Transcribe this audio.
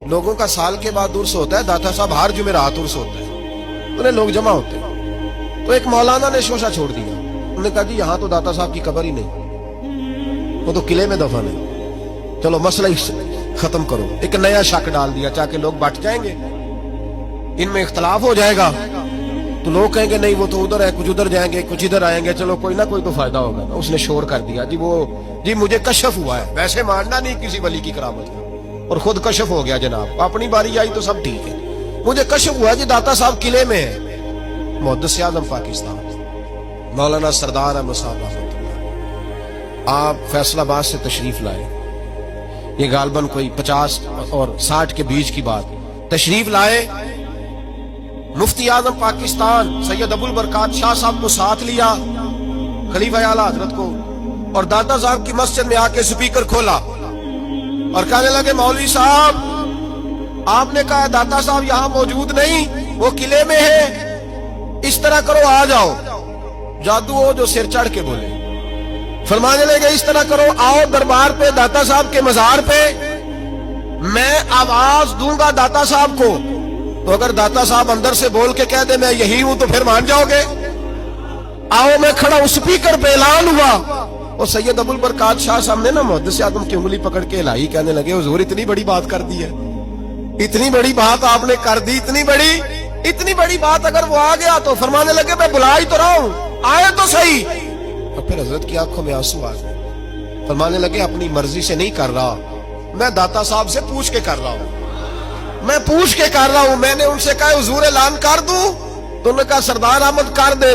لوگوں کا سال کے بعد عرس ہوتا ہے، داتا صاحب ہر جمعرات عرس ہوتا ہے، انہیں لوگ جمع ہوتے ہیں۔ تو ایک مولانا نے شوشہ چھوڑ دیا، انہوں نے کہا جی یہاں تو داتا صاحب کی قبر ہی نہیں، وہ تو قلعے میں دفن ہے، چلو مسئلہ ہی ختم کرو۔ ایک نیا شک ڈال دیا تاکہ لوگ بٹ جائیں گے، ان میں اختلاف ہو جائے گا تو لوگ کہیں گے نہیں وہ تو ادھر ہے، کچھ ادھر جائیں گے، کچھ ادھر آئیں گے، چلو کوئی نہ کوئی تو فائدہ ہوگا۔ اس نے شور کر دیا جی مجھے کشف ہوا ہے، ویسے ماننا نہیں کسی ولی کی کرامت کو، اور خود کشف ہو گیا جناب، اپنی باری آئی تو سب ٹھیک ہے، مجھے کشف ہوا جی داتا صاحب قلعے میں ہے، محدث اعظم پاکستان مولانا سردار احمد صاحب رحمۃ اللہ، آپ فیصل آباد سے تشریف لائے، یہ غالباً کوئی 50 اور 60 کے بیچ کی بات، تشریف لائے، مفتی اعظم پاکستان سید ابو البرکات شاہ صاحب کو ساتھ لیا، خلیفہ اعلیٰ حضرت کو، اور داتا صاحب کی مسجد میں آ کے سپیکر کھولا اور کہنے لگے مولوی صاحب آپ نے کہا داتا صاحب یہاں موجود نہیں، وہ قلعے میں ہے، اس طرح کرو آ جاؤ، جادو ہو جو سر چڑھ کے بولے، فرمانے لگے اس طرح کرو آؤ دربار پہ داتا صاحب کے مزار پہ، میں آواز دوں گا داتا صاحب کو، تو اگر داتا صاحب اندر سے بول کے کہہ دے میں یہی ہوں تو پھر مان جاؤ گے، آؤ میں کھڑا ہوں، سپیکر پہ اعلان ہوا، اور سید ابو البرکات شاہ صاحب نے نا محدث اعظم کی انگلی پکڑ کے ہلائی، کہنے لگے حضور اتنی بڑی بات کر دی ہے، اتنی بڑی بات آپ نے کر دی، اتنی بڑی بات اگر وہ آ گیا تو فرمانے لگے میں بلا ہی تو رہا ہوں، آئے تو صحیح۔ اور پھر حضرت کی آنکھوں میں آنسو آ گئے، فرمانے لگے اپنی مرضی سے نہیں کر رہا، میں داتا صاحب سے پوچھ کے کر رہا ہوں، میں نے ان سے کہا حضور اعلان کر دوں، تو انہوں نے کہا سردار احمد کر دے۔